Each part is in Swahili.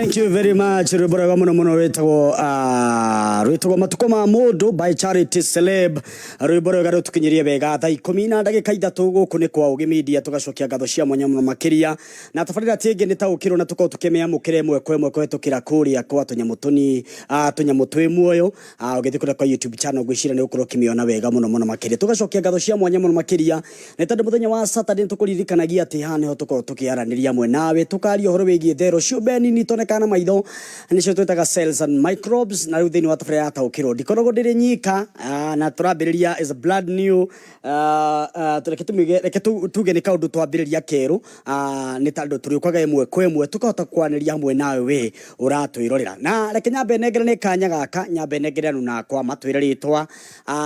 Thank you very much. Rwibora muno muno rwitagwo matuko ma mundu by Charity Celeb. Rwibora garo tukinyirie bega thaa 10 na ndagika 3 guku ni kwa Ugi Media tugacokia ngatho cia mwanya muno makiria na tabarira tingi ni taukiro na tuko tukemea mukire mwe kwetukira kuria kwa tunyamutuni tunyamutwe muoyo ugithikura kwa YouTube channel gwicira ni ukorwo kimiona wega muno muno makiria tugacokia ngatho cia mwanya muno makiria na tondu muthenya wa Saturday tukuririkanagia ati hane ho tukorwo tukiaraniria mwe nawe tukaria horo wigie thero ciubeni ni kana maitho nicio twetaga cells and microbes na ruthini wa tabarira ya taukiro ndikorogo ndiri nyika na turambiriria is a blood new reke tuge ni kaundu twambiriria keru ni tandu turikwaga imwe kwa imwe tukahota kwaniria hamwe nawe we uratwirorera na reke nyambe negere ni kanya gaka nyambe negere na kwa matwire ritwa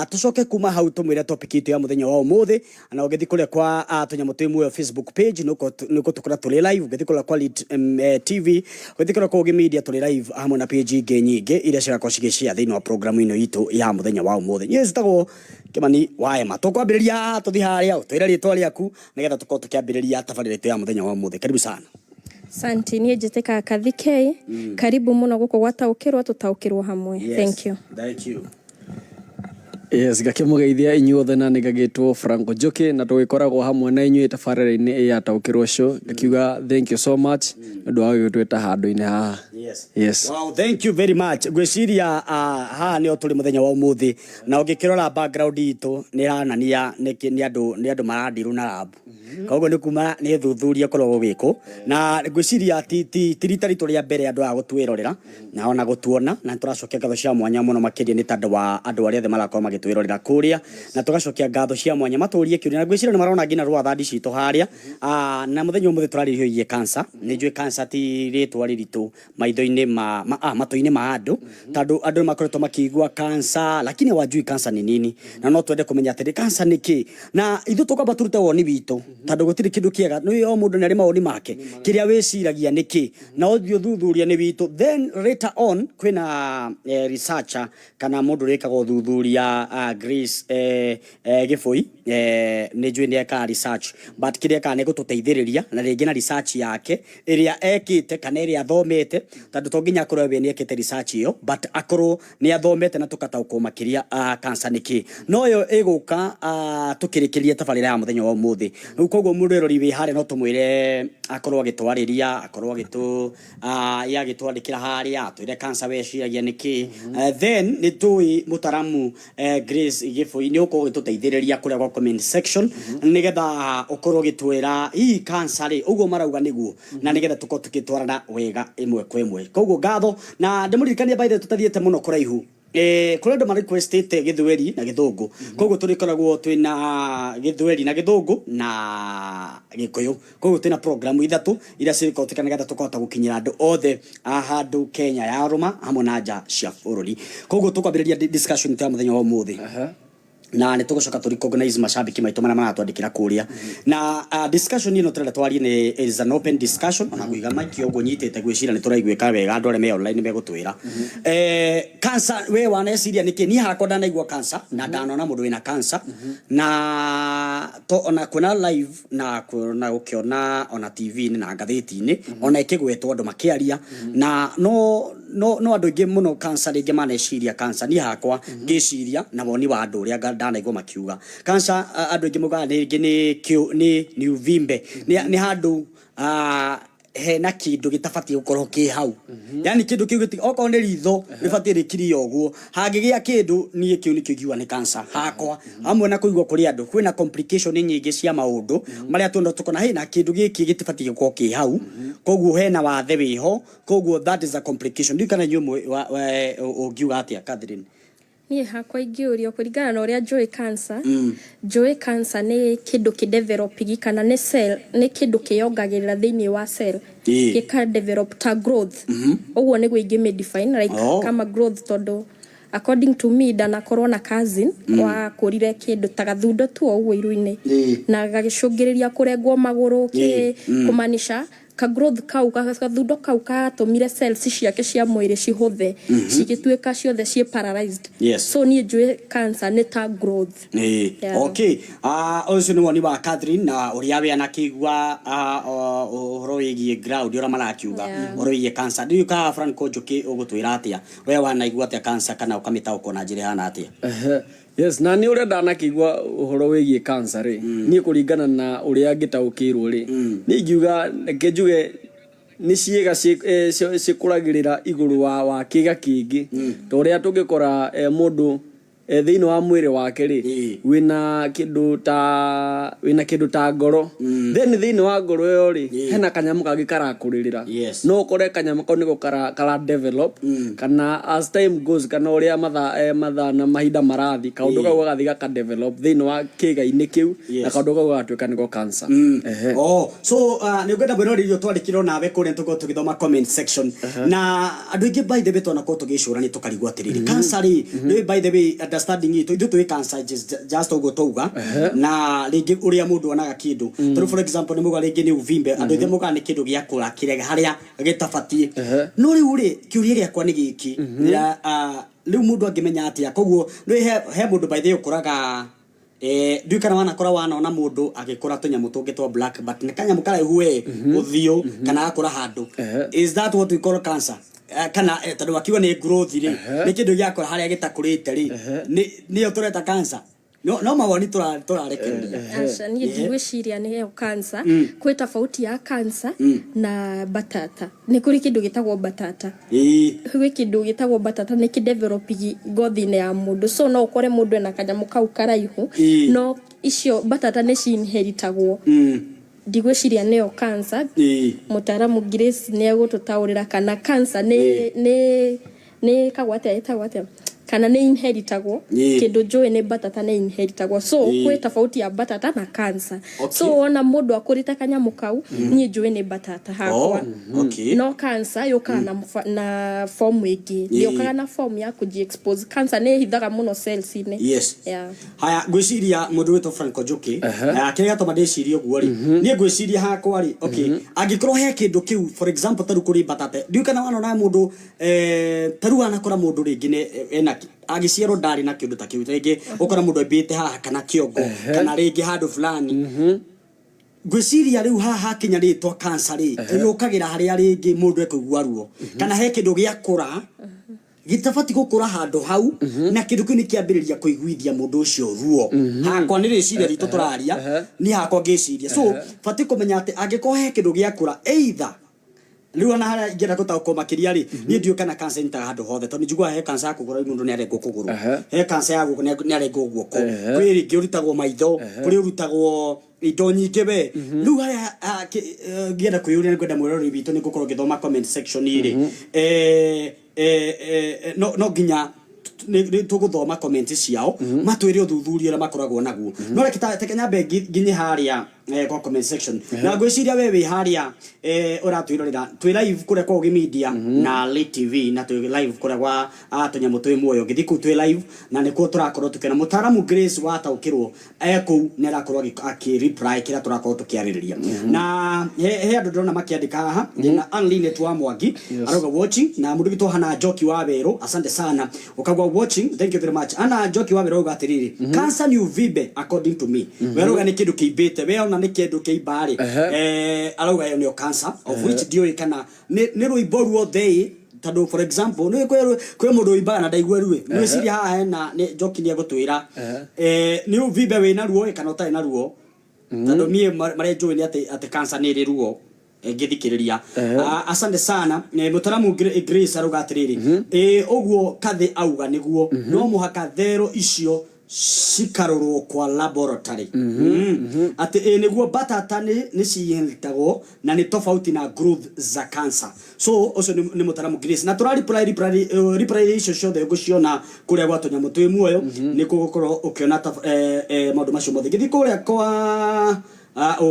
tucoke kuma hau tumwire topic itu ya muthenya wa umuthi na ugethi kule kwa tunyamutwe Facebook page nuko tukora tuli live ugethi kule kwa TV ugethi kwa Ugi Media tuli live hamwe na page ingi nyingi iria cirakorwo cigicia thiini wa program ino itu ya muthenya wa umuthi yes tagwo Kimani waema tukwambiriria tuthi haria twira ritwa riaku nigetha tukorwo tukiambiriria tabarira itu ya muthenya wa umuthi karibu sana. Santi ni jeteka Kathike karibu muno guko gwataukirwa tutaukirwa hamwe. Yes, thank you. Yes, gakimugeithia inyuothe na nigagitwo Franco Njoki na twikoragwo hamwe na inyuĩ tabarĩra-inĩ ya taukirwo show ngakiuga thank you so much ndu wa gwĩtwĩta handũ-inĩ haha. Yes. Wow, thank you very much. Gwiciria haha nĩo tũrĩ mũthenya wa ũmũthĩ na ũngĩkĩrora background itũ nĩ ranania nĩ andũ marandiru na lab. Koguo nĩ kuma nĩ thuthuria korwo gwĩkwo na gwiciria ti rita ritũ rĩa mbere andũ a gũtwĩrorera na ona gũtuona na tũracokia ngatho cia mwanya mũno makĩria nĩ tondũ wa andũ arĩa othe marakorwo magĩtwĩrorera kũrĩa na tũgacokia ngatho cia mwanya matũrie kĩũria na gwiciria nĩ marona nginya rwatha citũ harĩa na mũthenya ũmũthĩ tũrarĩrĩria cancer nĩ njũĩ cancer ti rĩtwa rĩritũ maitho-inĩ matũ-inĩ ma andũ tondũ andũ makoretwo makĩigua cancer lakini hawajui cancer ni nini na no twende kũmenya atĩ cancer nĩ kĩ na ithuĩ tũkamba tũrute woni witũ tondũ gũtirĩ kĩndũ kĩega nĩ o mũndũ nĩ arĩ maoni make kĩrĩa wĩciragia nĩ kĩ na ũthiĩ ũthuthuria nĩ witũ then later on kwĩna researcher kana mũndũ rĩkaga ũthuthuria Grace Gĩbũi nĩ njũĩ nĩ eka research but kĩrĩa eka nĩ gũtũteithĩrĩria na rĩngĩ na research yake ĩrĩa ekĩte kana ĩrĩa athomete tondũ to nginya akorwo we nĩ ekĩte research ĩyo but akorwo nĩ athomete na tũkataũkwo makĩria cancer nĩ kĩ no yo ĩgũka tũkĩrĩkĩrie tabarĩra ya mũthenya wa ũmũthĩ rĩu koguo mũroreri wĩ harĩa no tũmwĩre akorwo agĩtwarĩria akorwo agĩtwandĩkĩra harĩa atwĩre cancer weciragia nĩ kĩ then nĩ tũĩ mũtaramu Grace Gĩbũi nĩ ũkorwo ũgĩtũteithĩrĩria kũrĩa gwa comment section nĩgetha ũkorwo ũgĩtwĩra hii cancer rĩ ũguo marauga nĩguo na nĩgetha tũkorwo tũgĩtwarana wega ĩmwe kwa ĩmwe koguo ngatho na ndĩmũririkanie by the tũtathiĩte mũno kũraihu kũrĩa andũ marequestĩte Gĩthweri na Gĩthũngũ koguo tũrĩkoragwo twĩna Gĩthweri na Gĩthũngũ na Gĩkũyũ koguo twĩna program ithatũ iria cirĩkorwo nĩgetha tũkahota gũkinyĩra andũ othe handũ Kenya ya rũma hamwe na nja cia bũrũri koguo tũkwambĩrĩria discussion ya mũthenya wa ũmũthĩ na nĩ tũgũcoka tũ recognize macambĩki maitũ marĩa maratwandĩkĩra kũrĩa na discussion ĩno tũrenda twarie nĩ is an open discussion ona kũiga mic ũguo nyitĩte gwĩcira nĩ tũraiguĩka wega andũ arĩa me online megũtwĩra cancer we waneciria nĩkĩ niĩ hakwa ndanaigua cancer na ndanona mũndũ wĩna cancer na ona kuona live na gũkĩona ona TV-inĩ na ngathĩti-inĩ ona ĩkĩgwetwo andũ makĩaria na no andũ aingĩ mũno cancer rĩngĩ maneciria cancer niĩ hakwa ngĩciria na woni wa andũ ũrĩa ndanaigua makiuga cancer andũ aingĩ moigaga rĩngĩ nĩ uvimbe nĩ handũ hena kĩndũ gĩtabatiĩ gũkorwo kĩ hau yani kĩndũ kĩu gĩti okorwo nĩ ritho rĩbatiĩ rĩkirie ũguo hangĩgĩa kĩndũ niĩ kĩu nĩkĩo ingiuga nĩ cancer hakwa hamwe na kũigua kũrĩ andũ kwĩna complication nyingĩ cia maũndũ marĩa tũkona hena kĩndũ gĩkĩ gĩtabatiĩ gũkorwo kĩ hau koguo hena wathe wĩho koguo that is a complication ndiũ kana inyuĩ ũngiuga atĩa Catherine? Niĩ hakwa ingĩũrio kũringana na ũrĩa njũĩ cancer njũĩ cancer nĩ kĩndũ kĩ-developing kana nĩ cell nĩ kĩndũ kĩyongagĩrĩra thĩinĩ wa cell gĩka develop ta growth ũguo nĩguo ingĩ-define like kama growth tondũ according to me ndanakorwo na cousin wa kũrire kĩndũ ta gathundo tu ũguo iru-inĩ na gagĩcũngĩrĩria kũrengwo magũrũ kũmanisha ka growth kau kathundo kau katumire cells ciake cia mwiri cihuthe cigituika ciothe cie paralyzed. So ni njue cancer ni ta growth. Okay, ucio ni woni wa Catherine na uria we na kigwa uhoro wigie ground ura marakiuga uhoro wigie cancer. Ndiu ka Franco Njoki ugutwira atia we wanaigua atia cancer kana ukamita ukona njire hana atia? Yes, na ni uria ndanakigwa uhoro wigie cancer ri ni kuringana na uria ngitaukirwo ri ni ngiuga ngejuge ni ciega cikuragirira iguru wa kiga kingi to uria tungikora mundu thiini wa mwiri wake ri wina kindu ta ngoro then thiini wa ngoro yo ri hena kanyamu kagi karakuririra no ukore kanyamu kau niko kara develop kana as time goes kana uria matha na mahinda marathi kaundu kau gathi gaka develop thiini wa kiga-ini kiu na kaundu kau gatuika niko cancer. So ni ngwenda bwino rio twandikirwo nawe kuri ntuko tugithoma comment section na andu ingi by the way twana ko tugicura ni tukarigwa atiriri cancer ri by the way understanding it ithu twi cancer just ugo touga na ringi uria mundu onaga kindu for example ni muga ringi ni uvimbe andu ithe muga ni kindu gia kura kirega haria gitabatie no riu ri kiuria giakwa ni giki riu mundu angimenya atia koguo ni he mundu by the way ukuraga ndiu kana wanakora wana mundu agikura tunyamu tungi twa black but ni kanyamu karaihu we uthio kana akura handu is that what we call cancer? Kana tadu wakiwa ni growth ri ni kindu giakora haria gitakurite ri ni tureta cancer no mawoni turarekereria asha ni ndigwiciria ni yo cancer kwi tofauti ya cancer na batata ni kuri kindu gitagwo batata kwi kindu gitagwo batata ni kidevelop gothi-ini ya mundu so no ukore mundu ena kanyamu kau karaihu no icio batata ni ciinheritagwo ndigwiciria ni yo cancer mutaramu Grace ni agututaurira kana cancer ni kagwate kana ni inheritagwo kindu njui ni batata ni inheritagwo so kwi tofauti ya batata na cancer. So ona mundu akurita kanyamu kau ni njui ni batata hakwa no cancer yokana na form ingi yokaga na form ya kuji expose cancer ni hithaga muno cells ini haya gwiciria mundu wito Franco Njoki akiriga to madeciria guo ri ni gwiciria hakwa ri angikorwo he kindu kiu for example taru kuri batata ndiu kana wana na mundu taru anakora mundu ringi ni ena agiciaro ndari na kindu ta kiu ringi ukora mundu ebite haha kana kiongo kana ringi handu fulani gwiciria riu haha kinya ritwa cancer ri yukagira haria ringi mundu ekugua ruo kana he kindu giakura gitabati gukura handu hau na kindu kini kiambiriria kuiguithia mundu ucio ruo hakwa ni riciria ritu turaria ni hakwa ngiciria so bati kumenya ati angiko he kindu giakura either riu ana haria ingira gutauko makiria ri ni ndio kana cancer nta handu hothe to ni njigua he cancer yakugura mundu ni arengwo kuguru he cancer yagu ni arengwo guoko kwi ringi urutagwo maitho kuri urutagwo indo nyingi we riu haria ngienda kwiyuria ni kwenda mwirori bitu ni gukorwo ngithoma comment section iri no ginya ni tuguthoma comment ciao matwire uthuthuria ra makoragwo naguo no reke tekenya be ginye haria kwa comment section na gwiciria wewe haria uratwirorera twi live kure kwa Media na Lit TV na twi live kure kwa atonyamu twi muoyo ngithiku twi live na nikuo turakorwo tukena mutaramu Grace wataukirwo eku ni arakorwo aki reply kira turakorwo tukiaririria na he andu ndona makiandika haha na Unlimited wa Mwangi aroga watching na mundu gitwa hana Njoki wa Beru asante sana ukagwa watching thank you very much ana Njoki wa Beru uga atiriri cancer ni uvimbe according to me weruga ni kindu kiibite we na ni kindu kiibari aroga yo ni cancer of which dio kana ni ruimbo ruo thei tado for example ni kwe mundu ibana ndaigwe ruwe ni ciria haha na ni Njoki ni agutwira ni uvimbe we na ruo kana utai na ruo tado mie mare njui ni ati cancer ni ri ruo ngithikiriria asante sana mutaramu Grace aruga atiriri oguo kathe auga niguo no muhaka thero icio cikarorwo kwa laboratory ati niguo batata ni ciintagwo na ni tofauti na growth za cancer so ucio ni mutaramu Grace na turari reply icio ciothe guciona kuria gwatonyamu twi muoyo ni kugukorwo ukiona maundu macio mothe githi kuria kwa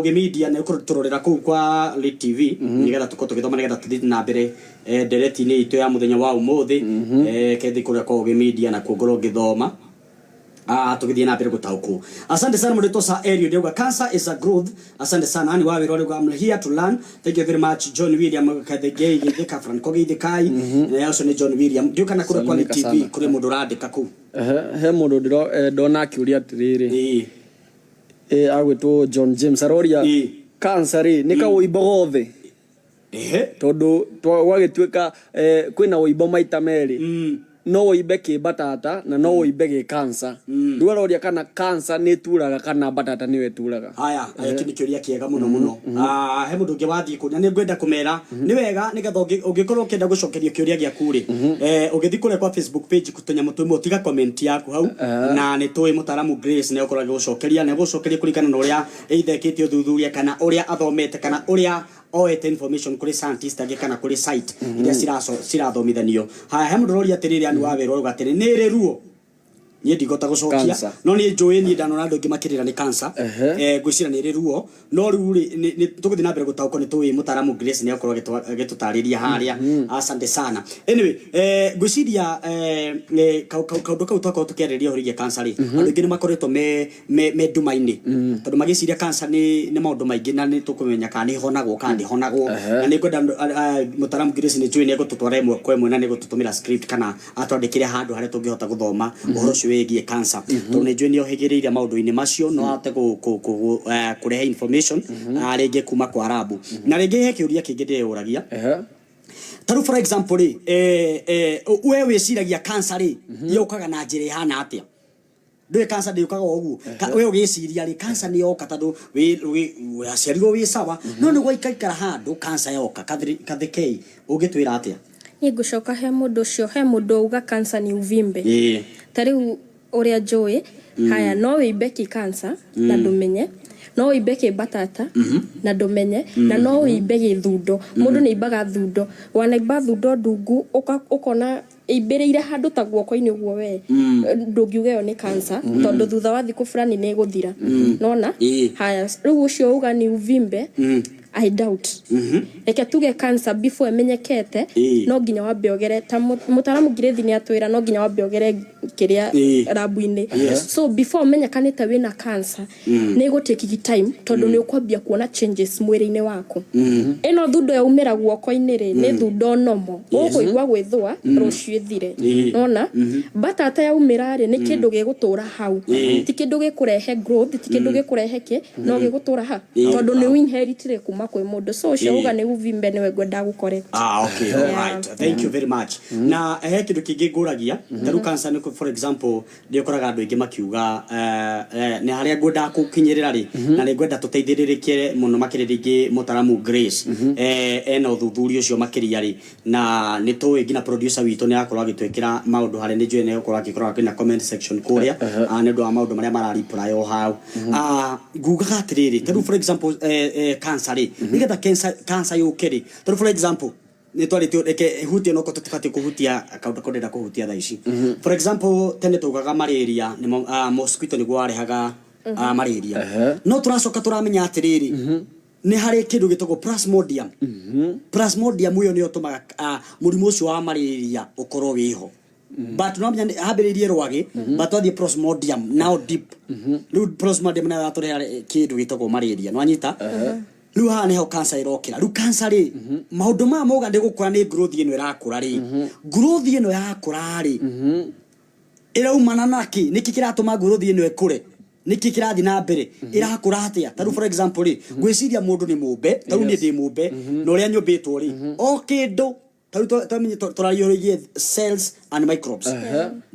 Media na turorera ku kwa Lit TV nigetha tukithoma nigetha tuthi na mbere ndereti-ini itu ya muthenya wa umuthi kethi kuria kwa Media na kuongorwo ngithoma tugithie na mbere gutauku. Asante sana murito sa area ndeuga cancer is a growth. Asante sana ani wa wiro I'm here to learn. Thank you very much John William Kathegei githika Franco githikai na yaso ni John William ndio kana kure kwa TV kure mundu randika ku he mundu ndona akiuria atiriri agwitwo John James aroria cancer ni ka uibo gothe tondu wagituika kwina uibo maita meri no uibe ki batata na no uibe ki cancer ndio aroria kana cancer ni turaga kana batata niwe turaga haya kini kiuria kiega muno muno he mundu ngi wathii kunya ni ngwenda kumera ni wega ni gatho ungikorwo kenda gucokeria kiuria giaku ri ungithi kure kwa Facebook page kutonya mutumo tiga comment yaku hau na ni tui mutaramu Grace ne ukorage gucokeria ne gucokeria kurikana na uria eithekitio thuthuria kana uria athomete kana uria oete information kuri scientist age kana kuri site iria cirathomithanio haya he mundu roria atiriri ani wa wero gatene nere ruo ni ndigota gucokia no ni njui ni ndanona andu ngimakirira ni cancer gwicira ni ruo no riu ni tuguthi na mbere gutauko ni tuwi mutaramu Grace ni akorwo agitutariria haria asante sana anyway gwiciria kaundu kau twako tukeriria horigia cancer ri andu ngi ni makoretwo me dumaini tondu magiciria cancer ni maundu maingi na ni tukumenya kana ni honagwo kana ndi honagwo na ni ngwenda mutaramu Grace ni njui ni gututwara imwe kwa imwe na ni gututumira script kana atwandikire handu haria tungihota guthoma uhoro wegie cancer tondu ni njui ni ohigireire maundu-ini macio no ate kurehe information rĩngĩ kuma kwa arabu na rĩngĩ he kĩũria kĩngĩ ndĩũragia taru for example we wĩciragia cancer yũkaga na njĩra ihana atĩa ndũĩ cancer ndĩũkaga ũguo we ũgĩciria rĩ cancer nĩ yoka tondũ waciarirwo wĩ sawa no nĩ gwaikaikara handũ cancer yoka kathikei ũngĩtwĩra atĩa ngucoka he mundu ucio he mundu uga cancer ni uvimbe tariu uria njui haya no wibe ki cancer na ndumenye no wibe ki batata na ndumenye na no wibe ki thundo mundu ni ibaga thundo wanaiba thundo ndungu ukona ibereire handu ta guoko-ini guo we ndungiugeyo ni cancer tondu thutha wa thiku fulani ni guthira nona haya riu ucio uga ni uvimbe I doubt. Reke tuge cancer before emenyekete no nginya wambe ogere ta mutaramu Grace ni atwira no nginya wambe ogere kiria rabu-ini so before umenyekanite wina cancer ni gutake time tondu ni ukwambia kuona changes mwiri-ini wako eno thundo ya umira guoko-ini ri ni thundo nomo ukuigwa gwithwa rucio thire nona batata ya umira ri ni kindu gigutura hau ti kindu gikurehe growth ti kindu gikurehe ki no gigutura ha tondu ni inheritire kuma kwe mundu so cio uga ni uvimbe ni wegwenda gukore okay all right thank you very much na he kindu kingi nguragia taru cancer ni for example ndi ukoraga andu ingi makiuga ni haria ngwenda kukinyirira ri na ni ngwenda tuteithiririe muno makiriringi mutaramu Grace ena uthuthuria ucio makiria ri na ni tuwi ngina producer witu ni akorwo agitwikira maundu haria ni njui ni ukorwo agikora na comment section kuria ni ndu wa maundu maria marariply o hau nguga atiriri taru for example cancer ri nigetha cancer yukiri tondu for example ni twari reke hutia no ko tutibati kuhutia kaundu kodenda kuhutia tha ici for example tene tugaga malaria ni mosquito ni gwarehaga malaria no turacoka turamenya atiriri ni hari kindu gitagwo plasmodium plasmodium uyo ni utumaga murimu ucio wa malaria ukorwo wiho but no menya habiririe rwagi batwathie plasmodium now deep riu plasmodium na atore kindu gitagwo malaria no anyita riu haha niho cancer irokira riu cancer ri maundu ma moga ndigukura ni growth ino irakura ri growth ino yakura ri iraumana naki niki kiratuma growth ino ikure niki kirathi na mbere irakura atia taru for example ri gwiciria mundu ni mumbe taru ni ndi mumbe no ria nyumbitwo ri o kindu taru turariorie cells and microbes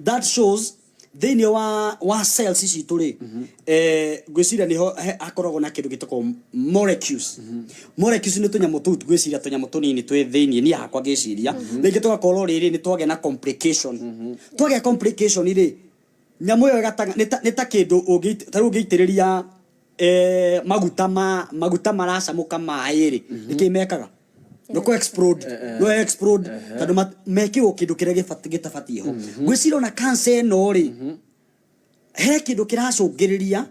that shows thini wa cells ici turi gwiciria niho akoragwo na kindu gitako molecules molecules ni tunyamu tu gwiciria tunyamu tunini twi thini ni hakwa giciria ringi tugakorwo riri ni twage na complication twage complication ri nyamu yo gatanga ni ta kindu taru ngiitiriria maguta maracamuka mai ri nikimekaga no ko explode tadu mekirwo kindu kiria gitabatie ho gwiciria na cancer no ri he kindu kiracungiriria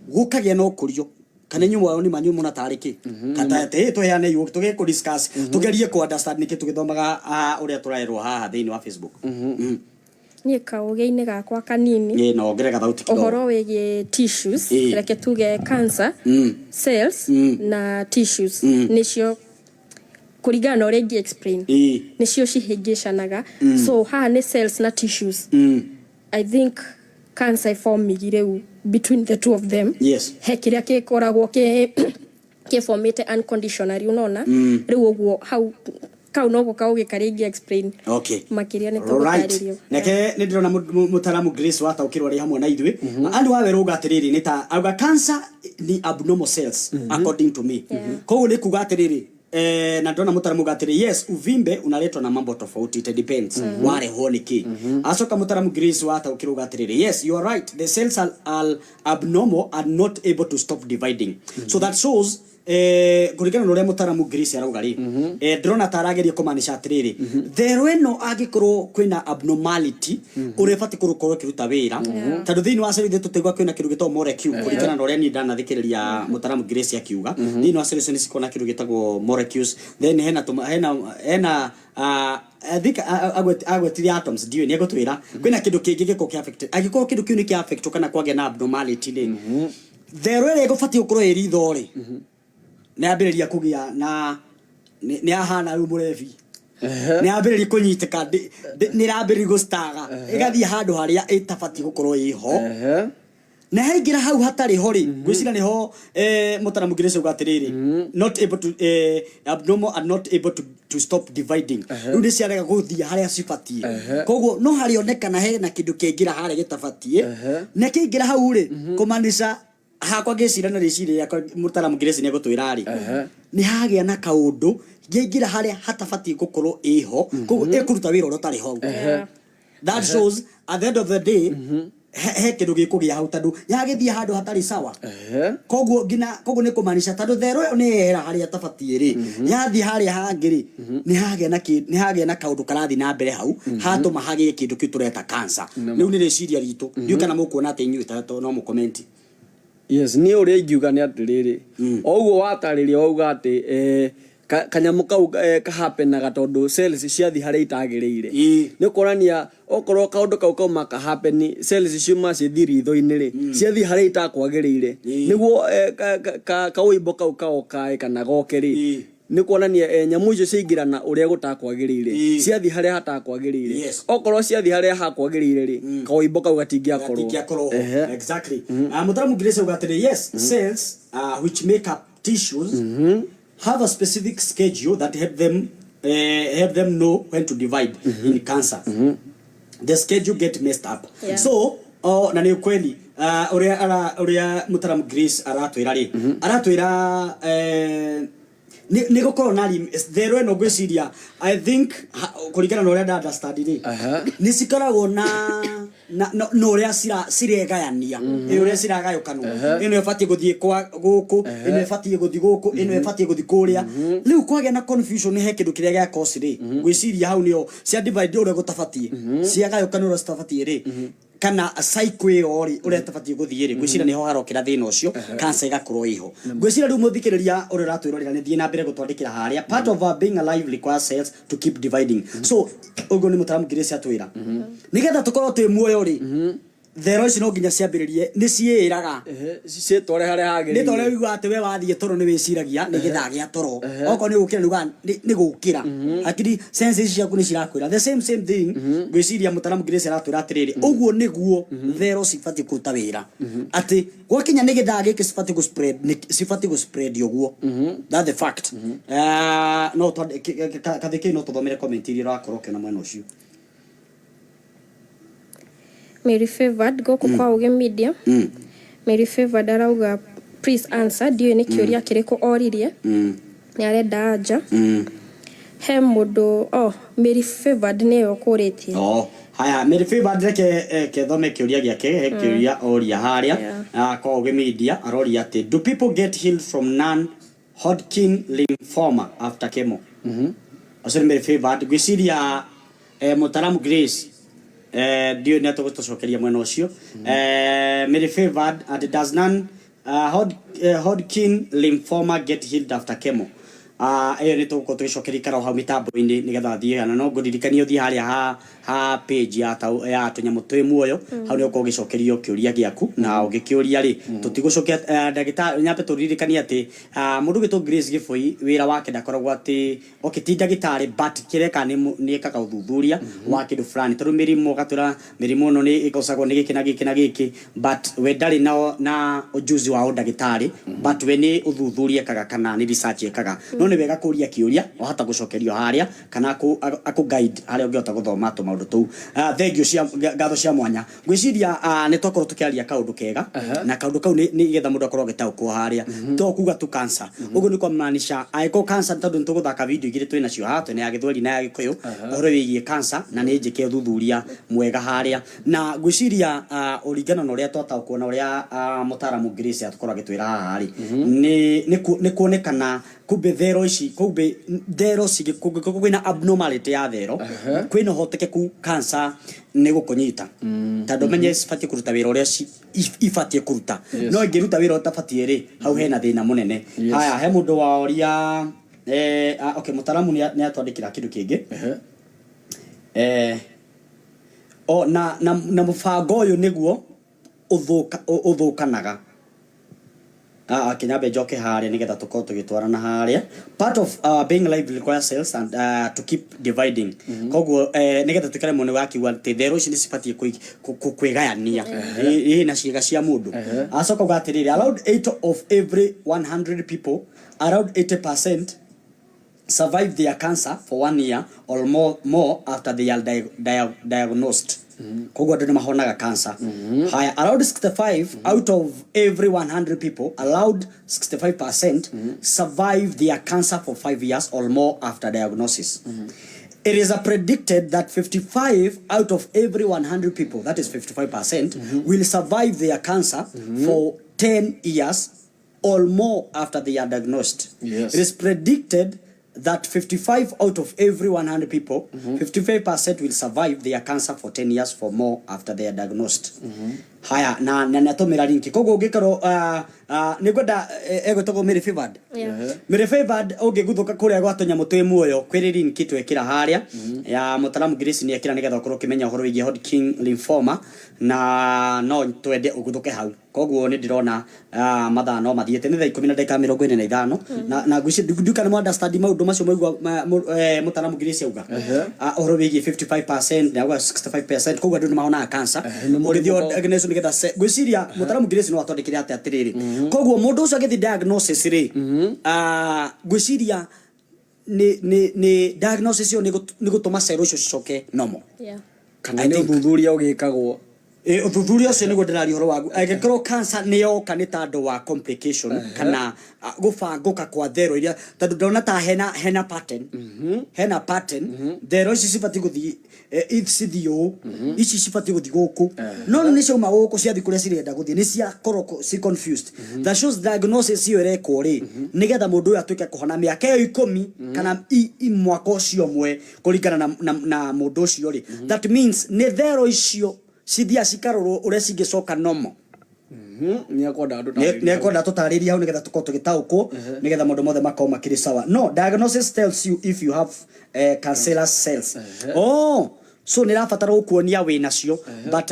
gukagia no kurio kana nyumu wao ni manyu muna tariki kata te to ya ne yu tuge ku discuss tugerie ku understand niki tugithomaga uria turairwo haha thini wa Facebook nie kauge-inĩ gakwa kanini no ngerega thauti kidogo ohoro wege tissues reke tuge cancer cells na tissues nicio kuringana na ũrĩa explain nicio cihĩngĩcanaga so haha nĩ cells na tissues I think cancer formigire between the two of them he kĩrĩa gĩkoragwo ke formate unconditionally unaona rĩu ũguo hau kau no gũkauge karingi explain makiria nĩ tũgũtarĩrio neke nĩ ndĩrona mũtaramu Grace wataũkĩrwo arĩ hamwe na ithuĩ andu wa werũga atĩrĩrĩ nĩ ta auga cancer ni abnormal cells according to me koguo nĩ kuga atĩrĩrĩ na ndona mutaramu gatiri yes uvimbe unaletwa na mambo tofauti, it depends wale honi ki asoka mutaramu Grace wata ukiruga atiri yes you are right, the cells are abnormal and not able to stop dividing so that shows kurigana no mutaramu Grace arauga ri ndrona tarageria kumanisha atiriri there no agikorwo kwina abnormality urefati kurukorwo kiruta wira tondu thiini wa cell tutegwa kwina kiru gitagwo molecule kurigana no ni ndana thikiriria mutaramu Grace akiuga thiini wa cell ni sikona kiru gitagwo molecules then hena I think agwetiri atoms diwe ni agotwira kwina kindu kingi giko ki affect agikorwo kindu kiu ni ki affect kana kwage na abnormality ni there ego fati ukorwo eritho ri ni ambiriria kugia na ni ahana ru murevi ni ambiriria kunyiteka ni ambiriria gustaga igathi handu haria itafati gukorwo iho na haigira hau hatari hori gwicira ni ho mutaramu Grace ugatiriri not able to abnormal and not able to stop dividing rundi ciarega guthia haria cifatie koguo no hari onekana he na kindu kingira haria gitafatie na kingira hau ri kumanisha hakwa gicira na riciri ya mutaramu Grace ni agutwira ri ni hagia na kaundu ngingira haria hatafatie gukorwo iho koguo ekuruta wira rotari ho that shows at the end of the day he kindu gikugia hau tandu yagithia handu hatari sawa koguo ne kumanisha tandu thero ni era haria tafatie ri yathi haria hangiri ni hagia na kaundu karathi na mbere hau hatuma hagie kindu kitureta cancer riu ni reciria ritu ndiu kana mukuona ati inyu tato no mu comment yes ni uri ngiuga ni atiriri oguo watariria auga ati kanyamu kau kahapenaga tondu cells ciathi haria itagiriire ni kurania okorwo kaundu kau maka happen cells ciuma cithiri itho-ini ri ciathi haria itakwagiriire niguo kauimbo kau kaokae kana goke ri ni kuonania nyamu icio ciingirana uria gutakwagiriire ciathi haria hatakwagiriire okorwo ciathi haria hakwagiriire ri kauimbo kau gatingiakorwo exactly mutaramu Grace ugatire yes cells which make up tissues have a specific schedule that help them know when to divide in cancer. The schedule get messed up. So na ni kweli uria mutaramu Grace aratwira ri aratwira ni gukoro nari there no gwiciria I think kurigana no uria understand ri ni sikaragwo no uria ciregayania uria ciragayukanu ino ifati guthie kwa guku ino ifati guthie guku ino ifati guthie kuria riu kwage na confusion he kindu kiria gya cause ri gwiciria hau nio cia divide uria gutafatie ciagayukanu uria citafatie ri kana cycle ori uria tafatie guthie ri gwicira niho harokira thina ucio cancer igakorwo iho gwicira riu muthikiriria uria ratwirorera ni thie na mbere gutwandikira haria part of our being alive requires cells to keep dividing so ugo ni mutaramu Grace atwira nigetha tukorwo twi muoyo ri thero ici no nginya ciambiririe ni ciiraga citore haria hagiri ni tore wigu ati we wathie toro ni wiciragia ni getha gia toro oko ni gukira nuga ni gukira akiri senses ciaku ni cirakwira the same thing gwiciria mutaramu Grace aratwira atiriri uguo niguo thero cifati kuruta wira ati gwakinya ni getha giki cifati gu spread uguo that the fact no kathike no tuthomere comment iri rakorwo kena mwena ucio Mary Favored goko kwa uge media Mary Favored arauga please answer dio ni kiuria kiriko oririe ni arenda anja he mundu Mary Favored ne okuritie haya Mary Favored reke thome kiuria giake he kiuria oria haria kwa uge media aroria ati do people get healed from non-Hodgkin lymphoma after chemo asere Mary Favored gwiciria mutaramu Grace dio ni atogotocokeria mwena ucio Mary Favored and does none Hodgkin lymphoma get healed after chemo ni tuko tugicokeria karo hau mitambo-ini nigetha thie na no nguririkania uthie haria ha page ya tunyamu twi muoyo hau ni uko gicokerio kiuria giaku na ugikiuria ri tutigucokia ndagitari nyambe turirikania ati mundu gitu Grace Giboi wira wake ndakoragwo ati ti ndagitari but kireka ni ekaga uthuthuria wa kindu fulani tondu mirimu gatura mirimu no ni ikosagwo ni giki na giki but we ndari na ujuzi wa ndagitari but we ni uthuthuria ekaga kana ni research ekaga no ni wega kuria kiuria wahota gucokerio haria kana aku guide haria ungiota guthoma to maundu tu thank you cia ngatho cia mwanya ngwiciria ni twakorwo tukiaria kaundu kega na kaundu kau ni getha mundu akorwo agitaukwo haria to kuga tu cancer uguo ni kumaanisha aiko cancer tondu nituguthaka video igire twina cio haha twina ya Githweri na ya Gikuyu uhoro wigie cancer na ni njike uthuthuria mwega haria na ngwiciria uringana na uria twataukwo na uria mutaramu Grace atukorwo agitwira haha ri ni kuonekana kumbe thero ici kumbe thero cigi kwina abnormality ya thero kwina hotekeku cancer ni gukunyita tondu menye cibatie kuruta wira uria ibatie kuruta no ingiruta wira utabatie ri hau hena thina munene haya he mundu wa uria okay mutaramu ni atwandikira kindu kingi na mubango uyu niguo uthukanaga kinyambe njoke haria nigetha tukorwo tugitwarana haria part of being live requires cells and to keep dividing koguo nigetha tukare mone wakiwa thero ici ni cibatie kwigayania na ciega cia mundu acoka ugatiriri around 8 of every 100 people around 80% survive their cancer for 1 year or more after they are diagnosed. Koguo andu mahonaga cancer. Haya, around 65 out of every 100 people, allowed 65% survive their cancer for 5 years or more after diagnosis. It is predicted that 55 out of every 100 people, that is 55%, will survive their cancer for 10 years or more after they are diagnosed. Yes. It is predicted that 55 out of every 100 people, 55% will survive their cancer for 10 years for more after they are diagnosed. Haya, na natumira linki. Kogo ungikaro nigwenda egwetagwo Mary Favored. Mary Favored ungiguthuka kuria gwa tunyamu twi muoyo kwiri linki twekira haria ya mutaramu Grace ni ekira nigetha ukorwo kimenya uhoro wigie Hodgkin lymphoma na no twende uguthuke hau. Koguo ni ndirona mathaa no mathiete ni thaa 10:45 na ngwici nduka na understand maundu macio maigwa mutaramu Grace auga uhoro wigie 55% na 65% koguo andu ni mahona cancer urithio diagnosis nigetha ngwiciria mutaramu Grace no atondekire atiriri koguo mundu ucio agithi diagnosis ri ngwiciria ni diagnosis yo ni gutuma cero icio cicoke normal kana ni uthuthuria ugikagwo uthuthuria ucio niguo ndirari horo wagu angikorwo cancer ni yoka ni tandu wa complication kana gubanguka kwa thero iria tandu ndona ta hena pattern thero ici cibati guthi ithithio ici cibati guthi guku no ni cioma guku ciathi kuria cirenda guthi ni cia koroko si confused that shows diagnosis iyo ireko ri nigetha mundu uyu atuike kuhona miaka 10 kana mwaka ucio mwe kuringana na mundu ucio ri that means ni thero icio cithia cikarorwo uria cingicoka normal nekwenda tutariria hau nigetha tukorwo tugitaukwo nigetha maundu mothe makorwo makiri sawa no diagnosis tells you if you have cancerous cells so nirabatara gukuonia wi nacio but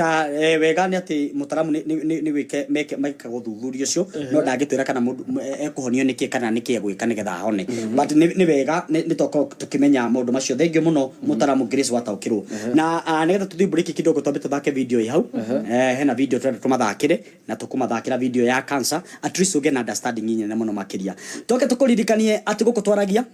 wega ni ati mutaramu ni wike meka guthuthuria ucio no ndangitwira kana mundu ekuhonio niki kana niki egwika nigetha hone but ni wega ni toko tukimenya maundu macio thengio muno mutaramu Grace wataukirwo na nigetha tuthi break kidogo twambe tuthake video hii hau hena video tumathakire na tukumathakira video ya cancer at least uge na understanding nyinyi muno makiria toke tukuririkanie ati guku twaragia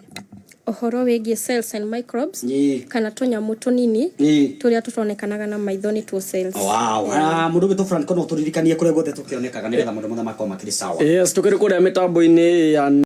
uhoro wigie cells and microbes kana tunyamu tunini turia tutonekanaga na maithoni tu cells. Wow. Mundu gitu Franco no turirikanie kuria gothe tukionekaga nigetha mundu mothe makoma kiri sawa. Yes, tukiri kuria mitambo-ini ya